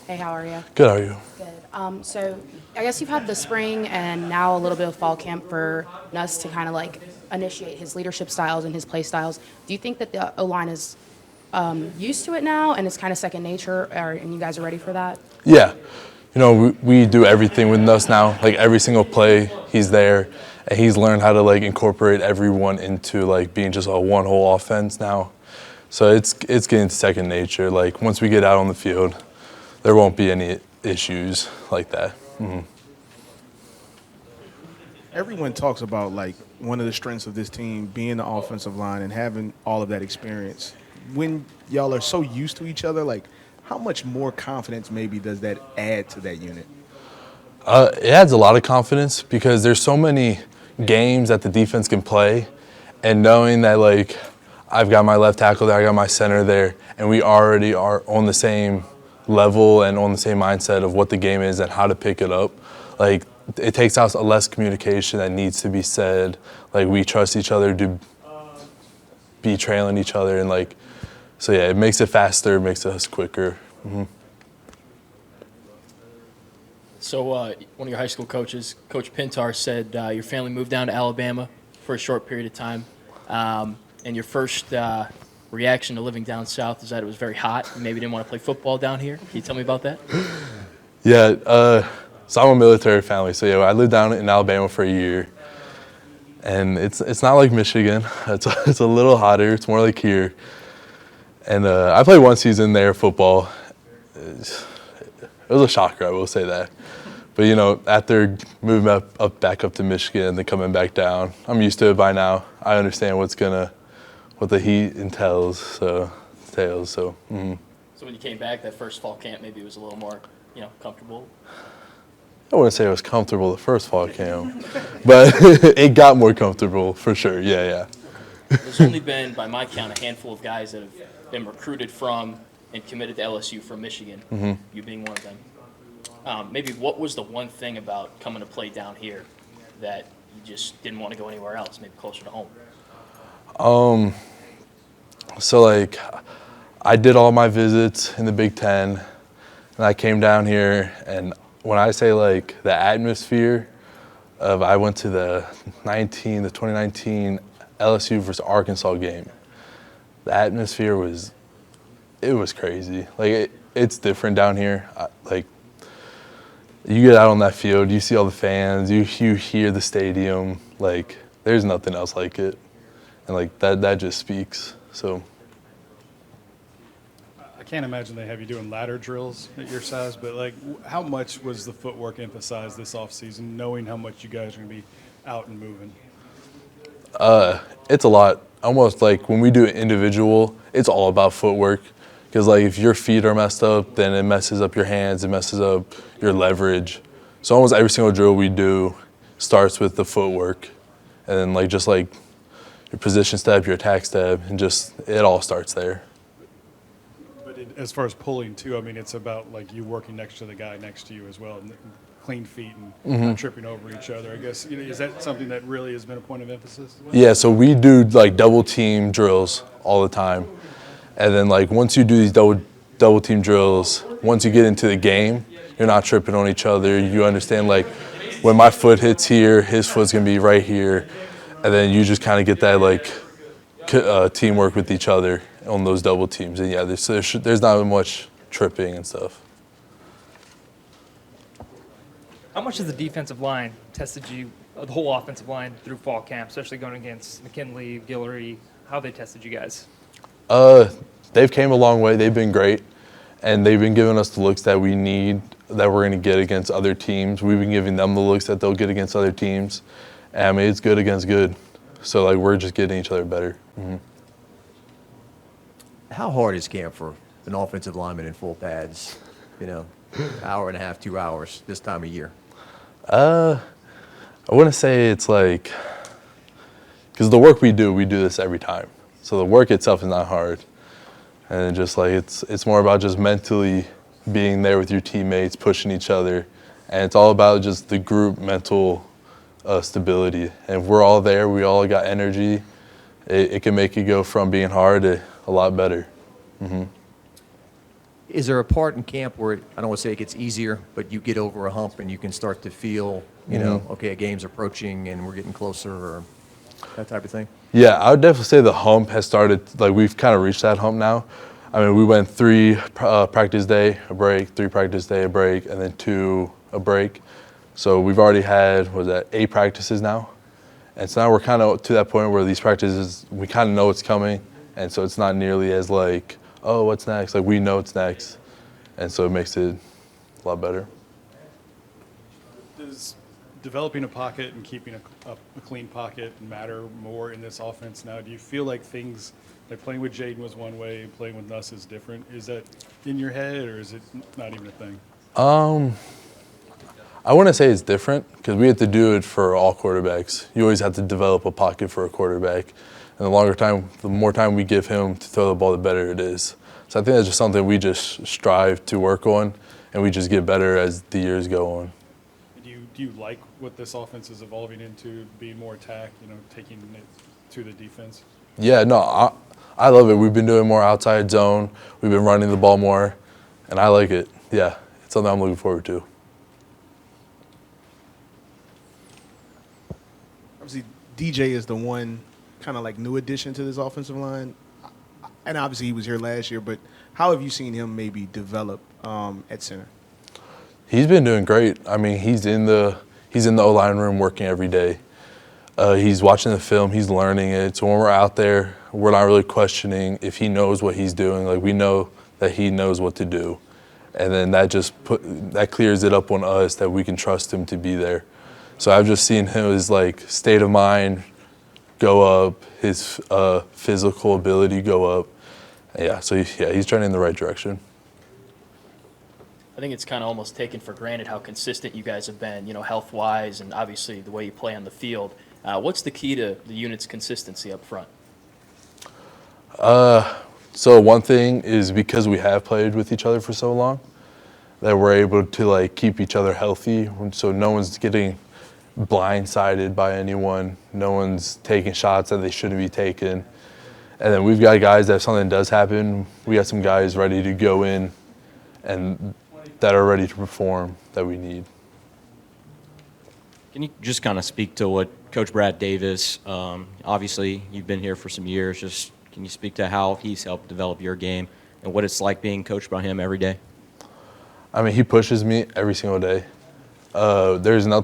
Hey, how are you? Good, how are you? Good. So I guess you've had the spring and now a little bit of fall camp for Nuss to kind of like initiate his leadership styles and his play styles. Do you think that the O-line is used to it now and it's kind of second nature, and you guys are ready for that? Yeah. We do everything with Nuss now. Like every single play, he's there, and he's learned how to like incorporate everyone into like being just a one whole offense now. So it's getting second nature. Like once we get out on the field, there won't be any issues like that. Everyone talks about like one of the strengths of this team being the offensive line and having all of that experience. When y'all are so used to each other, like how much more confidence maybe does that add to that unit? It adds a lot of confidence because there's so many games that the defense can play, and knowing that like I've got my left tackle there, I got my center there, and we already are on the same level and on the same mindset of what the game is and how to pick it up. Like it takes out less communication that needs to be said. Like we trust each other to be trailing each other, and like so yeah, it makes it faster, it makes us quicker. So one of your high school coaches, Coach Pintar, said your family moved down to Alabama for a short period of time, and your first reaction to living down south is that it was very hot. You maybe didn't want to play football down here. Can you tell me about that? Yeah, so I'm a military family, so yeah, I lived down in Alabama for a year, and it's not like Michigan. It's a little hotter. It's more like here. And I played one season there, football. It was a shocker, I will say that. But after moving back up to Michigan and then coming back down, I'm used to it by now. I understand what the heat entails. So. So when you came back, that first fall camp maybe was a little more, comfortable. I wouldn't say it was comfortable the first fall camp, but it got more comfortable for sure. Yeah. There's only been, by my count, a handful of guys that have been recruited from and committed to LSU from Michigan, you being one of them. Maybe what was the one thing about coming to play down here that you just didn't want to go anywhere else, maybe closer to home? So like I did all my visits in the Big Ten, and I came down here, and when I say like the atmosphere of, I went to the 2019 LSU versus Arkansas game. The atmosphere was crazy. Like it's different down here. Like you get out on that field, you see all the fans, you hear the stadium. Like there's nothing else like it, and like that just speaks. So. I can't imagine they have you doing ladder drills at your size, but like how much was the footwork emphasized this offseason, knowing how much you guys are going to be out and moving? It's a lot. Almost like when we do individual, it's all about footwork. Because like if your feet are messed up, then it messes up your hands, it messes up your leverage. So almost every single drill we do starts with the footwork. And then like just like your position step, your attack step, and just it all starts there. But as far as pulling too, I mean, it's about like you working next to the guy next to you as well, and clean feet and not tripping over each other. I guess, is that something that really has been a point of emphasis? Yeah, so we do like double team drills all the time. And then like once you do these double team drills, once you get into the game, you're not tripping on each other. You understand like when my foot hits here, his foot's gonna be right here. And then you just kind of get that like teamwork with each other on those double teams. And yeah, there's not much tripping and stuff. How much has the defensive line tested you, the whole offensive line, through fall camp, especially going against McKinley, Guillory? How have they tested you guys? They've came a long way. They've been great, and they've been giving us the looks that we need, that we're going to get against other teams. We've been giving them the looks that they'll get against other teams. And I mean, it's good against good. So like we're just getting each other better. How hard is camp for an offensive lineman in full pads? Hour and a half, 2 hours this time of year. I wouldn't say it's like, because the work we do this every time. So the work itself is not hard. And just like, it's more about just mentally being there with your teammates, pushing each other. And it's all about just the group mental stability. And if we're all there, we all got energy, it can make it go from being hard to a lot better. Is there a part in camp where I don't want to say it gets easier, but you get over a hump and you can start to feel, okay, a game's approaching and we're getting closer, or that type of thing? Yeah, I would definitely say the hump has started. Like, we've kind of reached that hump now. I mean, we went 3 practice day, a break, 3 practice day, a break, and then 2 a break. So we've already had, 8 practices now? And so now we're kind of to that point where these practices, we kind of know what's coming. And so it's not nearly as like, oh, what's next? Like, we know what's next. And so it makes it a lot better. Does developing a pocket and keeping a clean pocket matter more in this offense now? Do you feel like things, like playing with Jaden was one way, playing with Nuss is different? Is that in your head, or is it not even a thing? I wouldn't say it's different because we have to do it for all quarterbacks. You always have to develop a pocket for a quarterback. And the more time we give him to throw the ball, the better it is. So I think that's just something we just strive to work on, and we just get better as the years go on. Do you like what this offense is evolving into, being more attack, taking it to the defense? Yeah, no, I love it. We've been doing more outside zone. We've been running the ball more, and I like it. Yeah, it's something I'm looking forward to. Obviously, DJ is the one kind of like new addition to this offensive line. And obviously he was here last year, but how have you seen him maybe develop at center? He's been doing great. I mean, he's in the O-line room working every day. He's watching the film. He's learning it. So when we're out there, we're not really questioning if he knows what he's doing. Like, we know that he knows what to do. And then that clears it up on us that we can trust him to be there. So I've just seen his state of mind go up, his physical ability go up. Yeah, so he's trending in the right direction. I think it's kind of almost taken for granted how consistent you guys have been, health-wise, and obviously the way you play on the field. What's the key to the unit's consistency up front? So one thing is because we have played with each other for so long, that we're able to keep each other healthy, so no one's getting blindsided by anyone. No one's taking shots that they shouldn't be taking. And then we've got guys that if something does happen, we got some guys ready to go in and that are ready to perform that we need. Can you just kind of speak to what Coach Brad Davis, obviously you've been here for some years, just can you speak to how he's helped develop your game and what it's like being coached by him every day? I mean, he pushes me every single day. There's no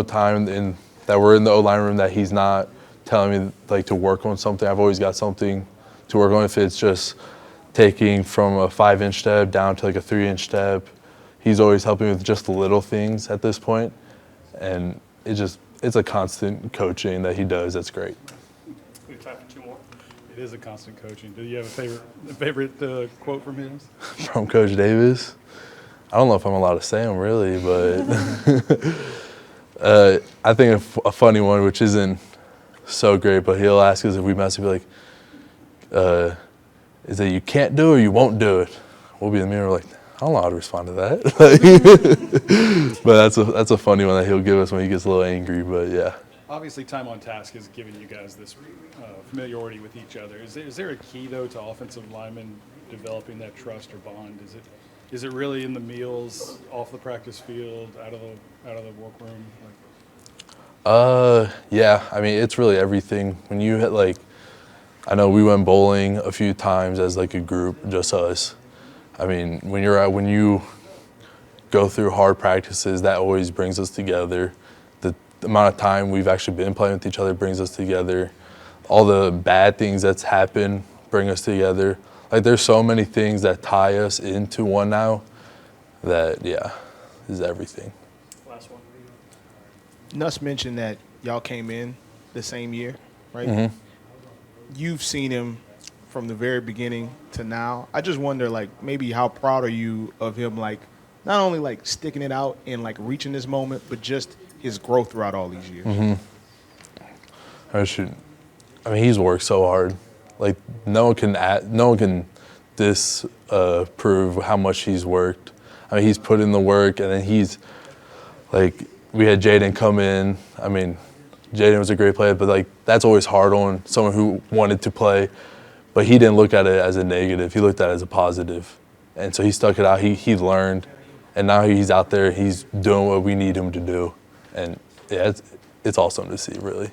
time that we're in the O-line room that he's not telling me to work on something. I've always got something to work on. If it's just taking from a 5-inch step down to a 3-inch step, he's always helping with just the little things at this point. And it's a constant coaching that he does. That's great. We have time for 2 more. It is a constant coaching. Do you have a favorite quote from him? From Coach Davis? I don't know if I'm allowed to say them really, but I think a funny one, which isn't so great, but he'll ask us if we mess up, be like, is that you can't do it or you won't do it? We'll be in the mirror like, I don't know how to respond to that. But that's a funny one that he'll give us when he gets a little angry, but yeah. Obviously, time on task has given you guys this familiarity with each other. Is there a key, though, to offensive linemen developing that trust or bond? Is it really in the meals, off the practice field, out of the workroom? Yeah. I mean, it's really everything. When you hit I know we went bowling a few times as a group, just us. I mean, when you go through hard practices, that always brings us together. The amount of time we've actually been playing with each other brings us together. All the bad things that's happened bring us together. There's so many things that tie us into one now that, is everything. Last one. Nuss mentioned that y'all came in the same year, right? Mm-hmm. You've seen him from the very beginning to now. I just wonder, maybe how proud are you of him, not only, sticking it out and, reaching this moment, but just his growth throughout all these years? Mm-hmm. I mean, he's worked so hard. No one can disprove how much he's worked. I mean, he's put in the work, and then he's we had Jaden come in. I mean, Jaden was a great player, but that's always hard on someone who wanted to play. But he didn't look at it as a negative. He looked at it as a positive. And so he stuck it out. He learned, and now he's out there. He's doing what we need him to do, and yeah, it's awesome to see, really.